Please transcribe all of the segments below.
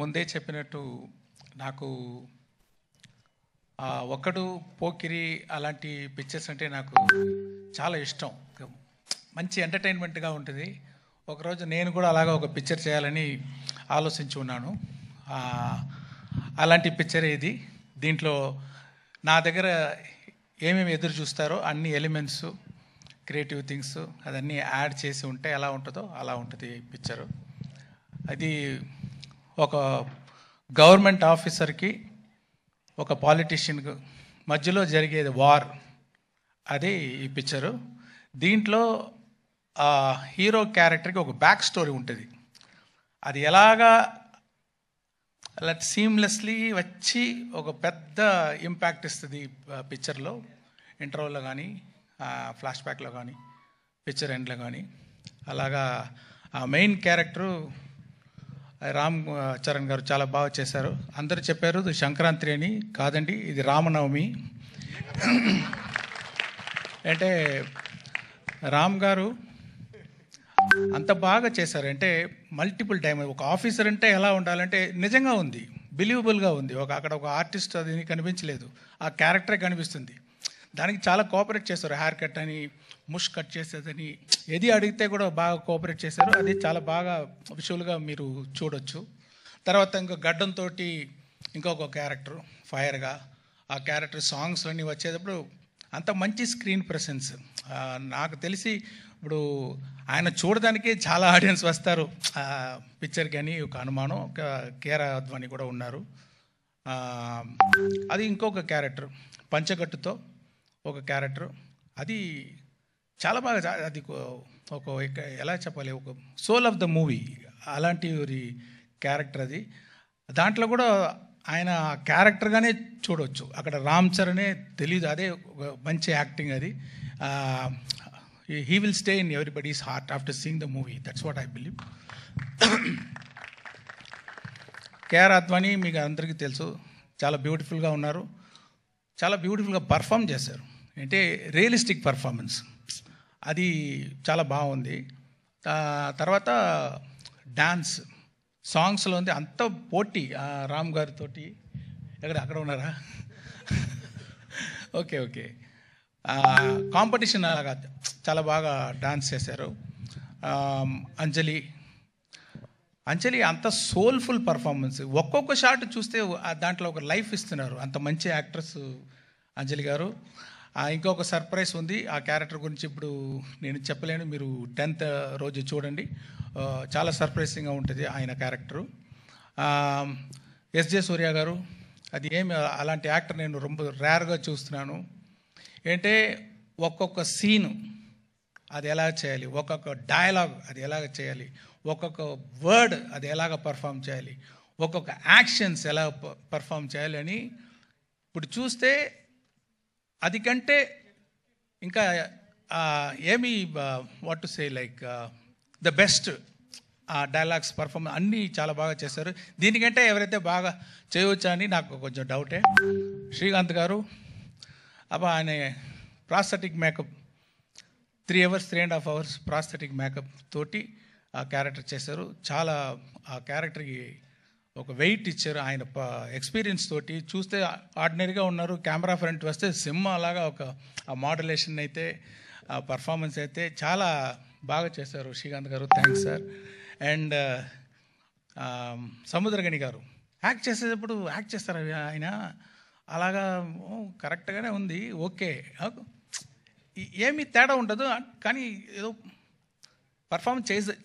ముందే చెప్పినట్టు నాకు ఒకడు పోకిరి అలాంటి పిక్చర్స్ అంటే నాకు చాలా ఇష్టం. మంచి ఎంటర్టైన్మెంట్గా ఉంటుంది. ఒకరోజు నేను కూడా అలాగా ఒక పిక్చర్ చేయాలని ఆలోచించి ఉన్నాను. అలాంటి పిక్చరే ఇది. దీంట్లో నా దగ్గర ఏమేమి ఎదురు చూస్తారో అన్ని ఎలిమెంట్స్, క్రియేటివ్ థింగ్స్ అదన్నీ యాడ్ చేసి ఉంటే ఎలా ఉంటుందో అలా ఉంటుంది పిక్చరు. అది ఒక గవర్నమెంట్ ఆఫీసర్కి ఒక పాలిటీషియన్ మధ్యలో జరిగేది వార్, అదే ఈ పిక్చరు. దీంట్లో హీరో క్యారెక్టర్కి ఒక బ్యాక్ స్టోరీ ఉంటుంది. అది ఎలాగా అలా సీమ్లెస్లీ వచ్చి ఒక పెద్ద ఇంపాక్ట్ ఇస్తుంది పిక్చర్లో. ఇంటర్వల్లో కానీ, ఫ్లాష్ బ్యాక్లో కానీ, పిక్చర్ ఎండ్లో కానీ. అలాగా ఆ మెయిన్ క్యారెక్టరు రామ్ చరణ్ గారు చాలా బాగా చేశారు. అందరూ చెప్పారు ఇది సంక్రాంతి అని. కాదండి, ఇది రామనవమి. అంటే రామ్ గారు అంత బాగా చేశారు. అంటే మల్టిపుల్ టైం ఒక ఆఫీసర్ అంటే ఎలా ఉండాలంటే నిజంగా ఉంది, బిలీవబుల్గా ఉంది. అక్కడ ఒక ఆర్టిస్ట్ అది కనిపించలేదు, ఆ క్యారెక్టరే కనిపిస్తుంది. దానికి చాలా కోఆపరేట్ చేశారు. హెయిర్ కట్ అని, ముష్ కట్ చేసేదని, ఏది అడిగితే కూడా బాగా కోఆపరేట్ చేశారు. అది చాలా బాగా విజువల్గా మీరు చూడొచ్చు. తర్వాత ఇంకో గడ్డంతో ఇంకొక క్యారెక్టర్ ఫైర్గా, ఆ క్యారెక్టర్ సాంగ్స్లన్నీ వచ్చేటప్పుడు అంత మంచి స్క్రీన్ ప్రెసెన్స్. నాకు తెలిసి ఇప్పుడు ఆయన చూడడానికి చాలా ఆడియన్స్ వస్తారు పిక్చర్కి అని ఒక అనుమానం. ఒక కేఆర్ అద్వాని కూడా ఉన్నారు. అది ఇంకొక క్యారెక్టర్ పంచగట్టుతో ఒక క్యారెక్టర్, అది చాలా బాగా, అది ఒక ఎలా చెప్పాలి, ఒక సోల్ ఆఫ్ ద మూవీ అలాంటి క్యారెక్టర్ అది. దాంట్లో కూడా ఆయన క్యారెక్టర్గానే చూడవచ్చు. అక్కడ రామ్ చరణే తెలీదు, అదే ఒక మంచి యాక్టింగ్ అది. He will stay in everybody's heart after seeing the movie. That's what I believe. KR Advani మీకు అందరికీ తెలుసు, చాలా బ్యూటిఫుల్గా ఉన్నారు, చాలా బ్యూటిఫుల్గా పర్ఫామ్ చేశారు. అంటే రియలిస్టిక్ పర్ఫార్మెన్స్, అది చాలా బాగుంది. తర్వాత డాన్స్ సాంగ్స్లో ఉంది అంత పోటీ. రామ్ గారితో అక్కడ ఉన్నారా? ఓకే. కాంపిటీషన్ అలాగా చాలా బాగా డాన్స్ చేశారు. అంజలి అంత సోల్ఫుల్ పర్ఫార్మెన్స్. ఒక్కొక్క షాట్ చూస్తే దాంట్లో ఒక లైఫ్ ఇస్తున్నారు. అంత మంచి యాక్ట్రెస్ అంజలి గారు. ఇంకొక సర్ప్రైజ్ ఉంది ఆ క్యారెక్టర్ గురించి, ఇప్పుడు నేను చెప్పలేను, మీరు 10th రోజు చూడండి. చాలా సర్ప్రైజింగ్గా ఉంటుంది ఆయన క్యారెక్టరు. ఎస్జే సూర్య గారు, అది ఏమి అలాంటి యాక్టర్ నేను ரொம்ப రేర్గా చూస్తున్నాను. ఏంటంటే ఒక్కొక్క సీను అది ఎలా చేయాలి, ఒక్కొక్క డైలాగ్ అది ఎలాగ చేయాలి, ఒక్కొక్క వర్డ్ అది ఎలాగ పర్ఫామ్ చేయాలి, ఒక్కొక్క యాక్షన్స్ ఎలా పర్ఫామ్ చేయాలి అని ఇప్పుడు చూస్తే అది కంటే ఇంకా ఏమి what to say like the best dialogues performance అన్నీ చాలా బాగా చేశారు. దీనికంటే ఎవరైతే బాగా చేయవచ్చా అని నాకు కొంచెం డౌటే. శ్రీకాంత్ గారు ఆయన prosthetic makeup 3 hours 3.5 hours prosthetic makeup తోటి ఆ క్యారెక్టర్ చేశారు. చాలా ఆ క్యారెక్టర్కి ఒక వెయిట్ ఇచ్చారు. ఆయన ఎక్స్పీరియన్స్ తోటి చూస్తే ఆర్డినరీగా ఉన్నారు, కెమెరా ఫ్రంట్ వస్తే సినిమా అలాగా ఒక ఆ మాడ్యులేషన్ అయితే, ఆ పర్ఫార్మెన్స్ అయితే చాలా బాగా చేశారు శ్రీకాంత్ గారు. Thanks sir. అండ్ సముద్రగని గారు యాక్ట్ చేసేటప్పుడు యాక్ట్ చేస్తారు ఆయన అలాగా కరెక్ట్గానే ఉంది, ఓకే, ఏమీ తేడా ఉండదు, కానీ ఏదో పర్ఫార్మ్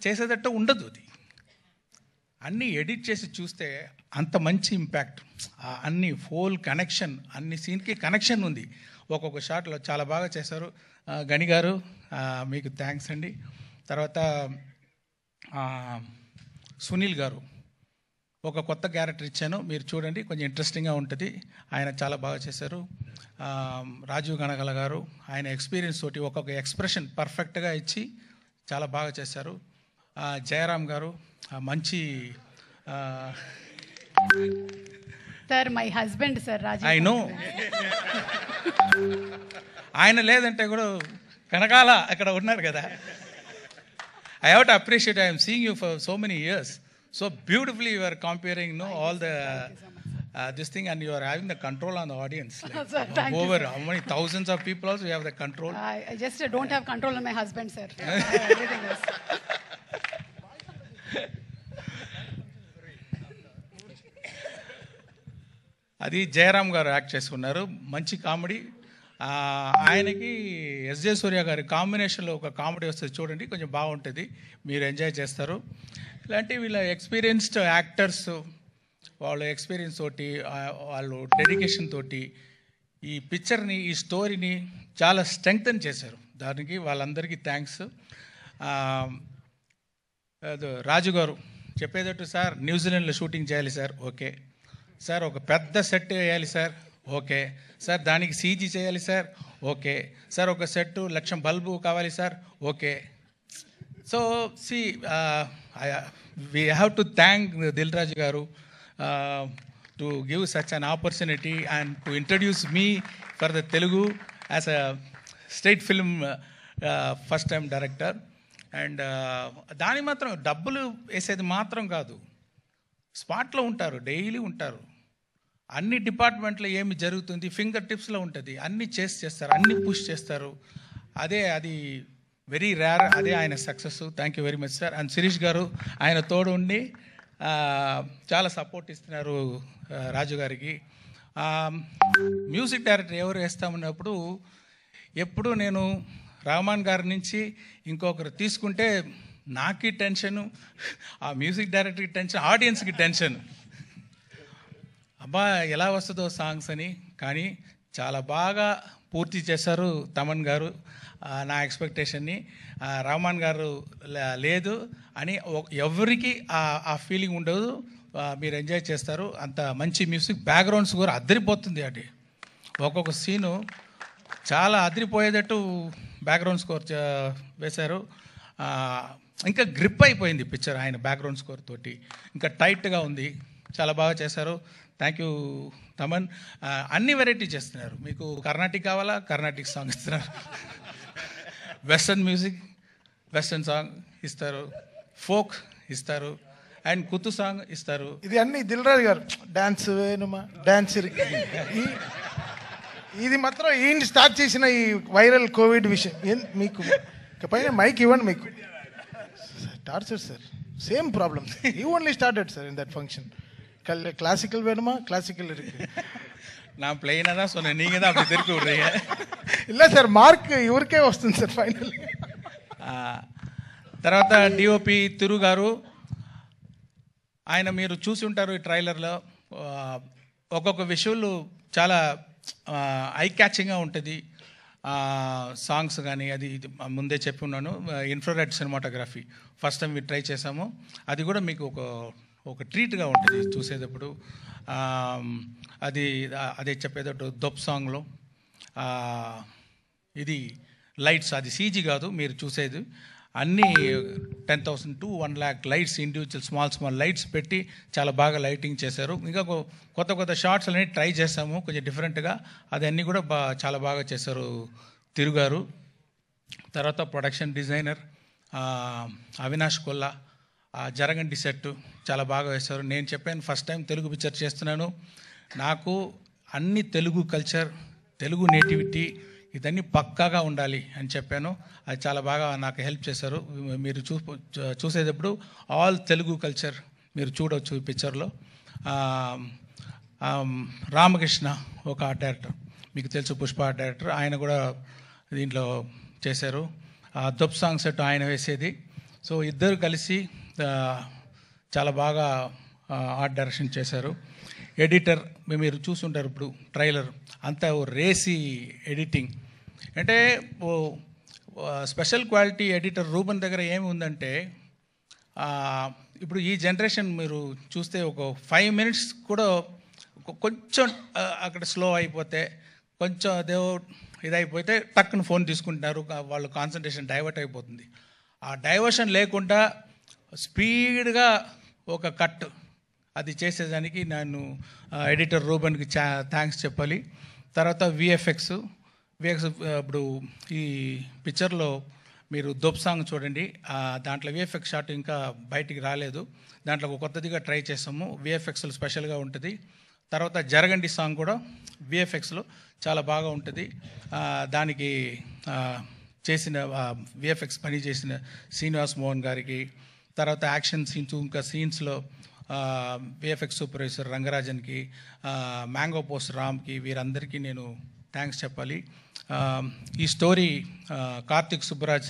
చేసేటట్టు ఉండదు. అది అన్నీ ఎడిట్ చేసి చూస్తే అంత మంచి ఇంపాక్ట్, అన్ని ఫోల్ కనెక్షన్, అన్ని సీన్కి కనెక్షన్ ఉంది. ఒక్కొక్క షాట్లో చాలా బాగా చేశారు. గని గారు మీకు థ్యాంక్స్ అండి. తర్వాత సునీల్ గారు ఒక కొత్త క్యారెక్టర్ ఇచ్చాను, మీరు చూడండి, కొంచెం ఇంట్రెస్టింగ్గా ఉంటుంది. ఆయన చాలా బాగా చేశారు. రాజీవ్ గణగల గారు ఆయన ఎక్స్పీరియన్స్ తోటి ఒక్కొక్క ఎక్స్ప్రెషన్ పర్ఫెక్ట్గా ఇచ్చి చాలా బాగా చేశారు. జయరామ్ గారు మంచి sir, my husband sir Rajeev. I know. ఆయన లేదంటే కూడా కనకాల అక్కడ ఉన్నారు కదా. I have to appreciate. I'm seeing you for so many years. So beautifully you are comparing, all the this thing, and you are having the control on the audience. Like, Sir, thank you, over sir. how many thousands of people also you have the control. I just don't have control on my husband, sir. Everything else. అది జయరామ్ గారు act చేసుకున్నారు, మంచి comedy. ఆయనకి SJ సూర్య గారి కాంబినేషన్లో ఒక comedy వస్తుంది చూడండి, కొంచెం బాగుంటుంది, మీరు ఎంజాయ్ చేస్తారు. ఇలాంటి వీళ్ళ ఎక్స్పీరియన్స్డ్ యాక్టర్స్ వాళ్ళ ఎక్స్పీరియన్స్ తోటి, వాళ్ళు డెడికేషన్ తోటి ఈ పిక్చర్ని, ఈ స్టోరీని చాలా స్ట్రెంగ్తన్ చేశారు. దానికి వాళ్ళందరికీ థ్యాంక్స్. రాజు గారు చెప్పేటట్టు, సార్ న్యూజిలాండ్లో షూటింగ్ చేయాలి సార్, ఓకే సార్. ఒక పెద్ద సెట్ వేయాలి సార్, ఓకే సార్. దానికి సీజీ చేయాలి సార్, ఓకే సార్. ఒక సెట్ 1,00,000 బల్బు కావాలి sir, okay. So see we have to thank Dil Raju గారు to give such an opportunity and to introduce me for the Telugu as a state film first time director. And దాని మాత్రం డబ్బులు వేసేది మాత్రం కాదు, స్పాట్లో ఉంటారు, డైలీ ఉంటారు, అన్ని డిపార్ట్మెంట్లో ఏమి జరుగుతుంది ఫింగర్ టిప్స్లో ఉంటుంది, అన్నీ చేస్తారు, అన్నీ పుష్ చేస్తారు. అది వెరీ రేర్, అదే ఆయన success. Thank you very much sir. And Sirish గారు ఆయన తోడు ఉండి చాలా సపోర్ట్ ఇస్తున్నారు రాజు గారికి. మ్యూజిక్ డైరెక్టర్ ఎవరు వేస్తామన్నప్పుడు ఎప్పుడు నేను రహమాన్ గారి నుంచి ఇంకొకరు తీసుకుంటే నాకు టెన్షను, ఆ మ్యూజిక్ డైరెక్టర్కి టెన్షన్, ఆడియన్స్కి టెన్షన్, అబ్బా ఎలా వస్తుందో సాంగ్స్ అని. కానీ చాలా బాగా పూర్తి చేశారు తమన్ గారు నా ఎక్స్పెక్టేషన్ని. రహమాన్ గారు లేదు అని ఎవరికి ఆ ఫీలింగ్ ఉండదు, మీరు ఎంజాయ్ చేస్తారు. అంత మంచి మ్యూజిక్, బ్యాక్గ్రౌండ్స్ కూడా అదిరిపోతుంది. అది ఒక్కొక్క సీను చాలా అదిరిపోయేటట్టు బ్యాక్గ్రౌండ్ స్కోర్ వేశారు. ఇంకా గ్రిప్ అయిపోయింది పిక్చర్ ఆయన బ్యాక్గ్రౌండ్ స్కోర్ తోటి, ఇంకా టైట్గా ఉంది, చాలా బాగా చేశారు. Thank you Thaman. అన్ని వెరైటీ చేస్తున్నారు. మీకు కర్ణాటిక్ కావాలా, కర్ణాటిక్ సాంగ్ ఇస్తున్నారు, వెస్టర్న్ మ్యూజిక్, వెస్టర్న్ సాంగ్ ఇస్తారు, ఫోక్ ఇస్తారు, అండ్ కుత్తు సాంగ్ ఇస్తారు. ఇది అన్ని దిల్ రాజు గారు డాన్స్ వేణుమా డాన్స్ ఇది మాత్రం ఈయన స్టార్ట్ చేసిన ఈ వైరల్ కోవిడ్ విషయం. మీకు పైన మైక్ ఇవ్వండి, మీకు torture sir, same problem. You only started sir in that function. Classical வேணுமா, கிளாசிக்கல் இருக்கு. நான் பிளெயினாக தான் சொன்னேன், நீங்கள் தான் அப்படி திருப்பி விடுறீங்க. இல்லை సార్, మార్క్ ఇవరికే వస్తుంది సార్ ఫైనల్. తర్వాత డిఓపి తిరు గారు, ఆయన మీరు చూసి ఉంటారు ఈ ట్రైలర్లో, ఒక్కొక్క విషువల్ చాలా ఐ క్యాచింగ్గా ఉంటుంది. సాంగ్స్ కానీ అది ముందే చెప్పి ఉన్నాను. Infrared cinematography first time try చేసాము, అది కూడా మీకు ఒక ట్రీట్గా ఉంటుంది చూసేటప్పుడు. అదే చెప్పేటప్పుడు దొప్ సాంగ్లో ఇది లైట్స్, అది సీజీ కాదు మీరు చూసేది, అన్నీ 10,000 to 1 lakh lights, individual small lights పెట్టి చాలా బాగా లైటింగ్ చేశారు. ఇంకా కొత్త షార్ట్స్ అన్నీ ట్రై చేసాము కొంచెం డిఫరెంట్గా, అదన్నీ కూడా చాలా బాగా చేశారు తిరుగారు. తర్వాత ప్రొడక్షన్ డిజైనర్ అవినాష్ కొల్లా, జరగండి సెట్ చాలా బాగా వేశారు. నేను చెప్పాను ఫస్ట్ టైం తెలుగు పిక్చర్ చేస్తున్నాను, నాకు అన్ని తెలుగు కల్చర్, తెలుగు నేటివిటీ ఇదన్నీ పక్కాగా ఉండాలి అని చెప్పాను. అది చాలా బాగా నాకు హెల్ప్ చేశారు. మీరు చూసేటప్పుడు ఆల్ తెలుగు కల్చర్ మీరు చూడవచ్చు ఈ పిక్చర్లో. రామకృష్ణ ఒక ఆర్ట్ డైరెక్టర్, మీకు తెలుసు, పుష్ప ఆర్ట్ డైరెక్టర్, ఆయన కూడా దీంట్లో చేశారు. దొప్ సాంగ్ సెట్ ఆయన వేసేది. సో ఇద్దరు కలిసి చాలా బాగా ఆర్ట్ డైరెక్షన్ చేశారు. ఎడిటర్ మీరు చూసుంటారు ఇప్పుడు ట్రైలర్ అంతా రేసి ఎడిటింగ్. అంటే స్పెషల్ క్వాలిటీ ఎడిటర్ రూబన్ దగ్గర ఏమి ఉందంటే, ఇప్పుడు ఈ జనరేషన్ మీరు చూస్తే ఒక 5 minutes కూడా కొంచెం అక్కడ స్లో అయిపోతే, కొంచెం అదే ఇదైపోతే టక్కున ఫోన్ తీసుకుంటున్నారు, వాళ్ళు కాన్సన్ట్రేషన్ డైవర్ట్ అయిపోతుంది. ఆ డైవర్షన్ లేకుండా స్పీడ్గా ఒక కట్ అది చేసేదానికి నేను ఎడిటర్ రూబన్కి థ్యాంక్స్ చెప్పాలి. తర్వాత విఎఫ్ఎక్స్ ఇప్పుడు ఈ పిక్చర్లో మీరు దొప్ సాంగ్ చూడండి. దాంట్లో విఎఫ్ఎక్స్ షాట్ ఇంకా బయటికి రాలేదు. దాంట్లో ఒక కొత్తదిగా ట్రై చేసాము. విఎఫ్ఎక్స్లో స్పెషల్గా ఉంటుంది. తర్వాత జరగండి సాంగ్ కూడా విఎఫ్ఎక్స్లో చాలా బాగా ఉంటుంది. దానికి చేసిన విఎఫ్ఎక్స్ పని చేసిన శ్రీనివాస్ మోహన్ గారికి, తర్వాత యాక్షన్ సీన్స్ ఇంకా సీన్స్లో విఎఫ్ఎక్స్ సూపర్వైజర్ రంగరాజన్కి, మ్యాంగో పోస్ట్ రామ్కి, వీరందరికీ నేను థ్యాంక్స్ చెప్పాలి. ఈ స్టోరీ కార్తిక్ సుబ్బరాజ్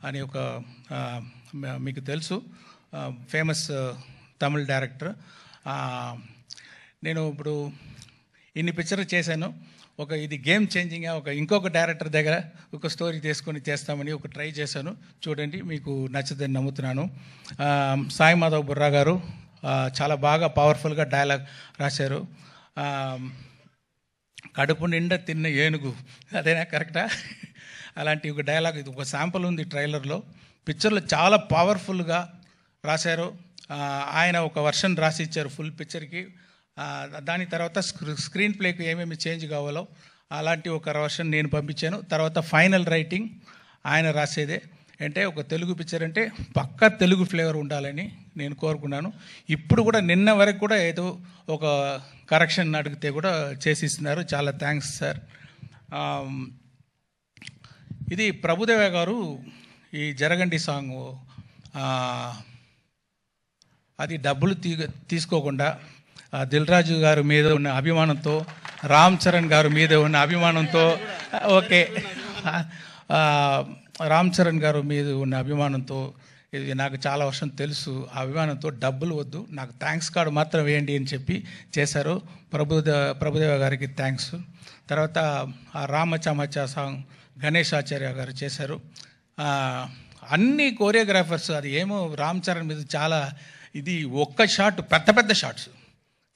అనే ఒక మీకు తెలుసు ఫేమస్ తమిళ్ డైరెక్టర్. నేను ఇప్పుడు ఇన్ని పిక్చర్లు చేశాను. ఇది గేమ్ చేంజింగ్గా ఇంకొక డైరెక్టర్ దగ్గర ఒక స్టోరీ తీసుకొని చేస్తామని ట్రై చేశాను. చూడండి, మీకు నచ్చుదని నమ్ముతున్నాను. సాయి మాధవ్ బుర్రా గారు చాలా బాగా పవర్ఫుల్గా డైలాగ్ రాశారు. కడుపు నిండా తిన్న ఏనుగు, అదేనా కరెక్టా? అలాంటి ఒక డైలాగ్, ఇది ఒక శాంపుల్ ఉంది ట్రైలర్లో. పిక్చర్లో చాలా పవర్ఫుల్గా రాశారు. ఆయన ఒక వర్షన్ రాసి ఇచ్చారు ఫుల్ పిక్చర్కి. దాని తర్వాత స్క్రీన్ ప్లేకి ఏమేమి చేంజ్ కావాలో అలాంటి ఒక వర్షన్ నేను పంపించాను. తర్వాత ఫైనల్ రైటింగ్ ఆయన రాసేదే. అంటే ఒక తెలుగు పిక్చర్ అంటే పక్కా తెలుగు ఫ్లేవర్ ఉండాలని నేను కోరుకున్నాను. ఇప్పుడు కూడా నిన్న వరకు కూడా ఏదో ఒక కరెక్షన్ అడిగితే కూడా చేసి ఇస్తున్నారు. చాలా థ్యాంక్స్ సార్. ఇది ప్రభుదేవ గారు ఈ జరగండి సాంగ్ అది డబ్బులు తీసుకోకుండా దిల్ రాజు గారి మీద ఉన్న అభిమానంతో, రామ్ చరణ్ గారి మీద ఉన్న అభిమానంతో, ఓకే రామ్ చరణ్ గారు మీద ఉన్న అభిమానంతో, ఇది నాకు చాలా వర్షం తెలుసు, ఆ అభిమానంతో డబ్బులు వద్దు, నాకు థ్యాంక్స్ కార్డు మాత్రం వేయండి అని చెప్పి చేశారు. ప్రభుదేవ గారికి థ్యాంక్స్. తర్వాత ఆ రామచమచ సాంగ్ గణేష్ ఆచార్య గారు చేశారు. అన్ని కోరియోగ్రాఫర్స్ అది ఏమో రామ్ చరణ్ మీద చాలా ఇది ఒక్క షాట్ పెద్ద పెద్ద shots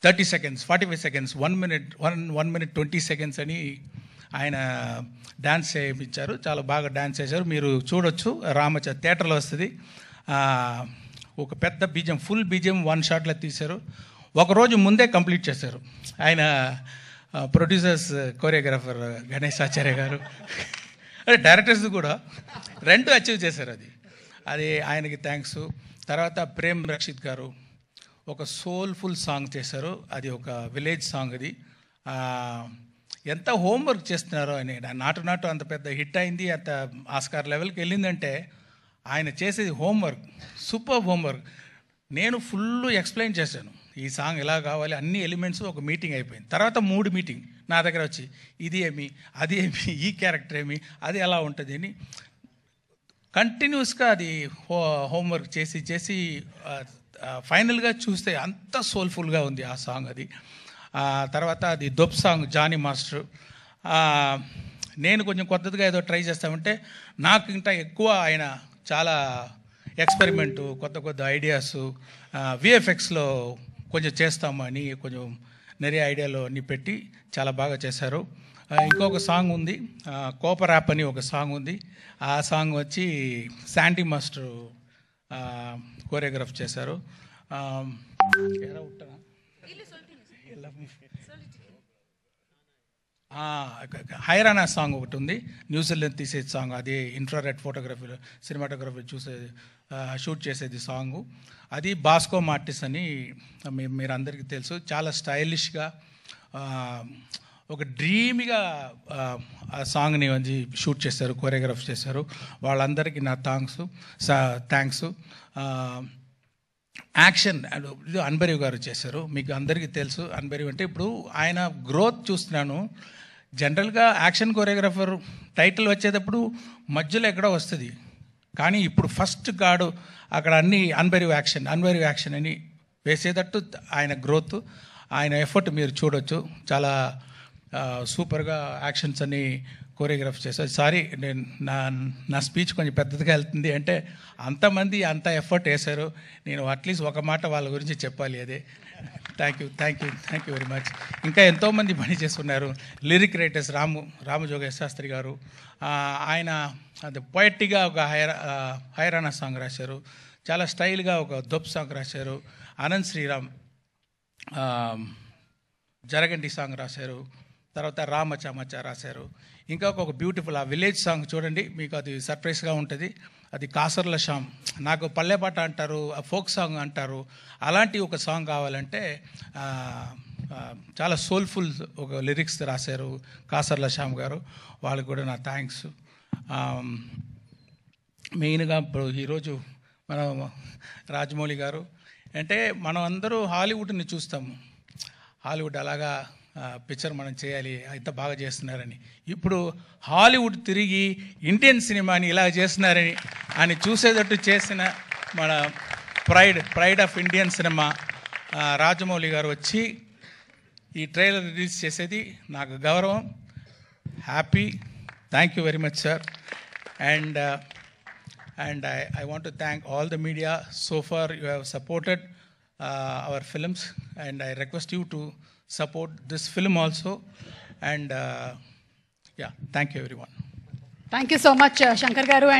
30 seconds 45 seconds 1 minute 20 seconds అని ఆయన డ్యాన్స్ చేయించారు. చాలా బాగా డ్యాన్స్ చేశారు. మీరు చూడొచ్చు, రామచ థియేటర్లో వస్తుంది. ఒక పెద్ద బీజం ఫుల్ బీజం 1 షాట్లో తీశారు. ఒకరోజు ముందే కంప్లీట్ చేశారు. ఆయన ప్రొడ్యూసర్స్ కోరియోగ్రాఫర్ గణేష్ ఆచార్య గారు అదే డైరెక్టర్స్ కూడా 2 అచీవ్ చేశారు. అది ఆయనకి థ్యాంక్స్. తర్వాత ప్రేమ్ రక్షిత్ గారు ఒక సోల్ఫుల్ సాంగ్ చేశారు. అది ఒక విలేజ్ సాంగ్. అది ఎంత హోంవర్క్ చేస్తున్నారో ఆయన. నాటు అంత పెద్ద హిట్ అయింది, అంత ఆస్కార్ లెవెల్కి వెళ్ళిందంటే ఆయన చేసేది హోంవర్క్, సూపర్ హోంవర్క్. నేను ఫుల్ ఎక్స్ప్లెయిన్ చేశాను, ఈ సాంగ్ ఎలా కావాలి, అన్ని ఎలిమెంట్స్. ఒక మీటింగ్ అయిపోయింది. తర్వాత 3 మీటింగ్ నా దగ్గర వచ్చి ఇది ఏమి, అది ఏమి, ఈ క్యారెక్టర్ ఏమి, అది ఎలా ఉంటుంది అని కంటిన్యూస్గా అది హోంవర్క్ చేసి ఫైనల్గా చూస్తే అంత సోల్ఫుల్గా ఉంది ఆ సాంగ్. అది తర్వాత అది దొప్ సాంగ్ జానీ మాస్టర్. నేను కొంచెం కొత్తదిగా ఏదో ట్రై చేస్తామంటే నాకు ఇంకా ఎక్కువ ఆయన చాలా ఎక్స్పెరిమెంటు, కొత్త ఐడియాస్ విఎఫ్ఎక్స్లో కొంచెం చేస్తామని కొంచెం நிறைய ఐడియాలు అన్నీ పెట్టి చాలా బాగా చేశారు. ఇంకొక సాంగ్ ఉంది, కోపర్ యాప్ అని ఒక సాంగ్ ఉంది. ఆ సాంగ్ వచ్చి శాండీ మాస్టర్ కోరియోగ్రాఫ్ చేశారు. హైరానా సాంగ్ ఒకటి ఉంది, న్యూజిలాండ్ తీసేది సాంగ్. అది ఇన్ఫ్రారెడ్ ఫోటోగ్రఫీలో సినిమాటోగ్రఫీ షూట్ చేసేది సాంగు. అది బాస్కో మార్టిస్ అని మీరు అందరికీ తెలుసు. చాలా స్టైలిష్గా ఒక డ్రీమ్గా ఆ సాంగ్ని వచ్చి షూట్ చేశారు, కోరియోగ్రాఫ్ చేశారు. వాళ్ళందరికీ నా థ్యాంక్స్. యాక్షన్ ఇది అన్బరీవ్ గారు చేశారు. మీకు అందరికీ తెలుసు అన్బరీవ్ అంటే ఇప్పుడు ఆయన గ్రోత్ చూస్తున్నాను. జనరల్గా యాక్షన్ కోరియోగ్రాఫర్ టైటిల్ వచ్చేటప్పుడు మధ్యలో ఎక్కడో వస్తుంది, కానీ ఇప్పుడు ఫస్ట్ గాడు అక్కడ అన్ని అన్బరీవ్ యాక్షన్ అని వేసేటట్టు ఆయన గ్రోత్, ఆయన ఎఫర్ట్ మీరు చూడొచ్చు. చాలా సూపర్గా యాక్షన్స్ అన్ని కోరియోగ్రాఫ్ చేశారు. సారీ, నేను నా స్పీచ్ కొంచెం పెద్దదిగా వెళ్తుంది అంటే అంతమంది అంత ఎఫర్ట్ వేశారు. నేను అట్లీస్ట్ ఒక మాట వాళ్ళ గురించి చెప్పాలి. అదే థ్యాంక్ యూ వెరీ మచ్. ఇంకా ఎంతోమంది పని చేస్తున్నారు. లిరిక్ రైటర్స్ రామజోగేష్ శాస్త్రి గారు, ఆయన అది పొయట్టిగా ఒక హైరానా సాంగ్ రాశారు. చాలా స్టైల్గా ఒక దొప్ సాంగ్ రాశారు. అనంత్ శ్రీరామ్ జరగండి సాంగ్ రాశారు. తర్వాత రామచ మచ్చ రాశారు. ఇంకా ఒక బ్యూటిఫుల్ ఆ విలేజ్ సాంగ్ చూడండి, మీకు అది సర్ప్రైజ్గా ఉంటుంది. అది కాసర్ల శ్యామ్, నాకు పల్లెపాట అంటారు, ఫోక్ సాంగ్ అంటారు, అలాంటి ఒక సాంగ్ కావాలంటే చాలా సోల్ఫుల్ ఒక లిరిక్స్ రాశారు కాసర్ల శ్యామ్ గారు. వాళ్ళకి కూడా నా థ్యాంక్స్. మెయిన్గా ఇప్పుడు ఈరోజు మనం రాజమౌళి గారు అంటే మనం అందరూ హాలీవుడ్ని చూస్తాము, హాలీవుడ్ అలాగా పిక్చర్ మనం చేయాలి, ఇంత బాగా చేస్తున్నారని. ఇప్పుడు హాలీవుడ్ తిరిగి ఇండియన్ సినిమాని ఇలా చేస్తున్నారని అని చూసేటట్టు చేసిన మన pride of Indian cinema Rajamouli గారు వచ్చి ఈ ట్రైలర్ రిలీజ్ చేసేది నాకు గౌరవం, happy. Thank you very much sir. And I want to thank all the media. So far you have supported our films, and I request you to support this film also. And yeah, thank you everyone. Thank you so much, Shankar Garu. And